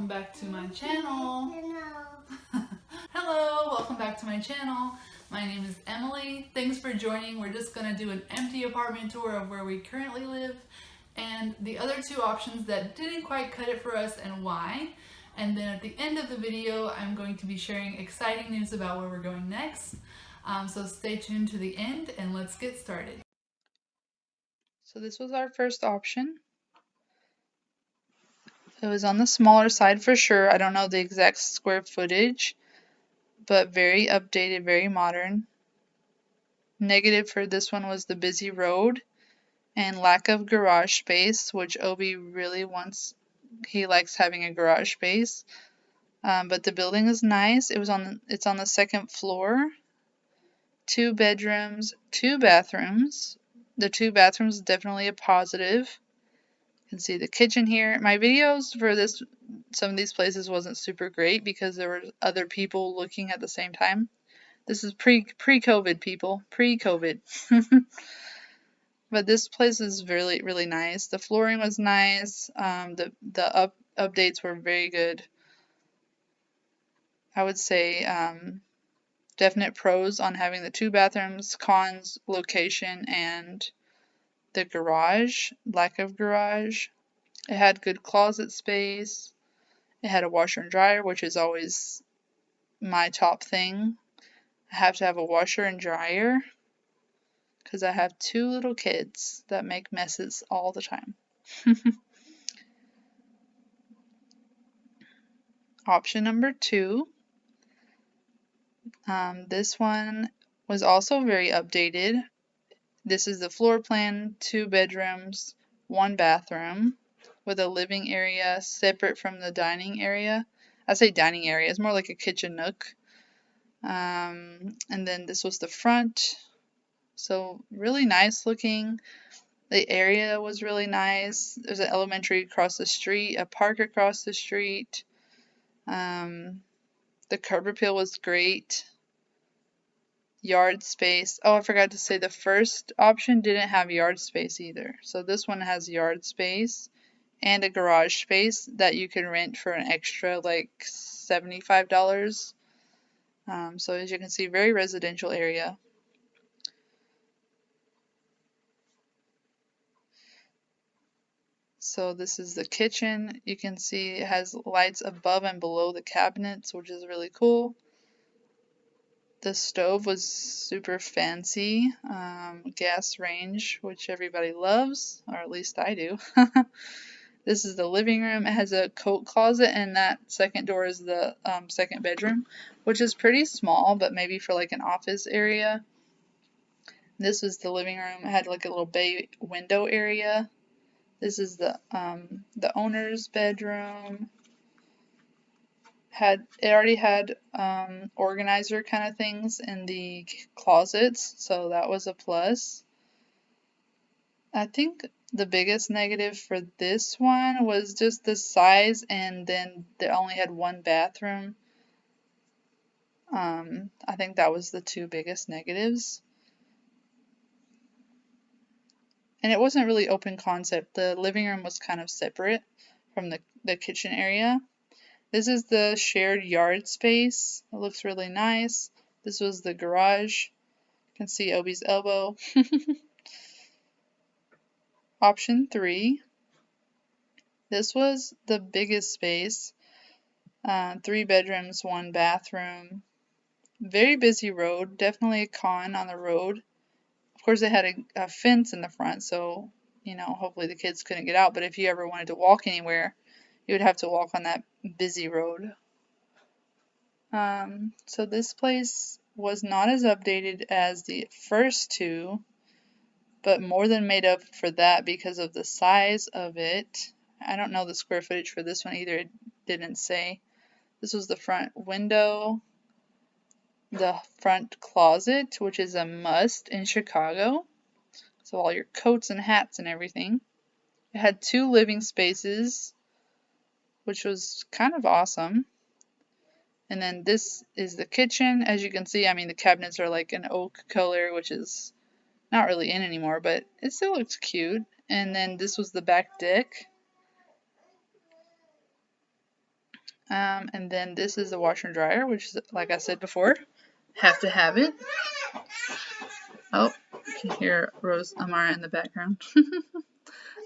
back to my channel. Hello, welcome back to my channel. My name is Emily. Thanks for joining. We're just gonna do an empty apartment tour of where we currently live and the other two options that didn't quite cut it for us and why. And then at the end of the video, I'm going to be sharing exciting news about where we're going next. So stay tuned to the end and let's get started. So this was our first option. It was on the smaller side for sure. I don't know the exact square footage, but very updated, very modern. Negative for this one was the busy road and lack of garage space, which Obi really wants. He likes having a garage space. But the building is nice. It's on the second floor. 2 bedrooms, 2 bathrooms. The 2 bathrooms definitely a positive. You can see the kitchen here. My videos for some of these places wasn't super great because there were other people looking at the same time. This is pre-COVID, people. Pre-COVID. But this place is really, really nice. The flooring was nice. The updates were very good. I would say definite pros on having the 2 bathrooms, cons, location, and the garage, lack of garage. It had good closet space. It had a washer and dryer, which is always my top thing. I have to have a washer and dryer because I have 2 little kids that make messes all the time. Option number 2. This one was also very updated. This is the floor plan, 2 bedrooms, 1 bathroom with a living area separate from the dining area. I say dining area, it's more like a kitchen nook. And then this was the front. So really nice looking. The area was really nice. There's an elementary across the street, a park across the street. The curb appeal was great. Yard space. Oh, I forgot to say the first option didn't have yard space either. So this one has yard space and a garage space that you can rent for an extra like $75. So as you can see, very residential area. So this is the kitchen. You can see it has lights above and below the cabinets, which is really cool. The stove was super fancy, gas range, which everybody loves, or at least I do. This is the living room. It has a coat closet, and that second door is the second bedroom, which is pretty small, but maybe for like an office area. This was the living room. It had like a little bay window area. This is the owner's bedroom. It already had organizer kind of things in the closets, so that was a plus. I think the biggest negative for this one was just the size, and then they only had 1 bathroom. I think that was the 2 biggest negatives. And it wasn't really open concept. The living room was kind of separate from the kitchen area. This is the shared yard space. It looks really nice. This was the garage. You can see Obi's elbow. Option 3. This was the biggest space. 3 bedrooms, 1 bathroom. Very busy road. Definitely a con on the road. Of course, they had a fence in the front, so, hopefully the kids couldn't get out. But if you ever wanted to walk anywhere, you would have to walk on that busy road. So this place was not as updated as the first 2, but more than made up for that because of the size of it. I don't know the square footage for this one either. It didn't say. This was the front window, the front closet, which is a must in Chicago. So all your coats and hats and everything. It had 2 living spaces, which was kind of awesome. And then this is the kitchen. As you can see, the cabinets are like an oak color, which is not really in anymore, but it still looks cute. And then this was the back deck. And then this is the washer and dryer, which is, like I said before, have to have it. Oh, you can hear Rose Amara in the background.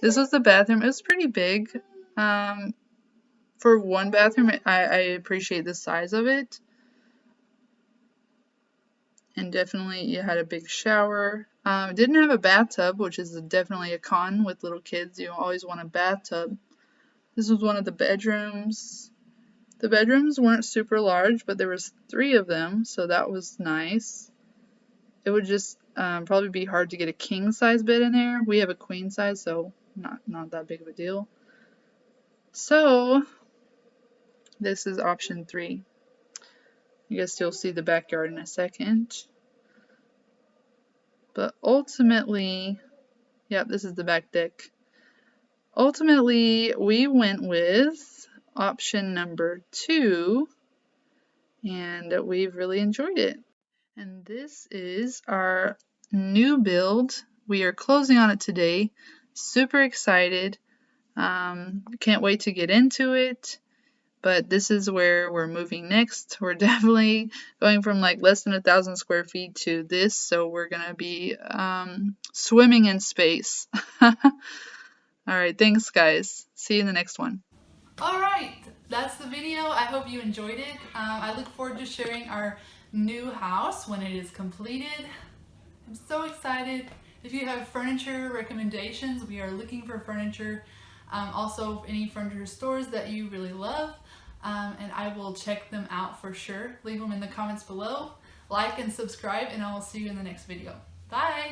This was the bathroom. It was pretty big. For one bathroom, I appreciate the size of it. And definitely you had a big shower. It didn't have a bathtub, which is definitely a con with little kids. You always want a bathtub. This was one of the bedrooms. The bedrooms weren't super large, but there was 3 of them, so that was nice. It would just probably be hard to get a king size bed in there. We have a queen size, so not that big of a deal. So this is option 3. I guess you'll see the backyard in a second. But ultimately, yep, this is the back deck. Ultimately, we went with option number 2, and we've really enjoyed it. And this is our new build. We are closing on it today. Super excited. Can't wait to get into it. But this is where we're moving next. We're definitely going from like less than 1,000 square feet to this, so we're gonna be swimming in space. Alright, thanks guys. See you in the next one. Alright, that's the video. I hope you enjoyed it. I look forward to sharing our new house when it is completed. I'm so excited. If you have furniture recommendations, we are looking for furniture. Also, any furniture stores that you really love, and I will check them out for sure. Leave them in the comments below. Like and subscribe, and I will see you in the next video. Bye!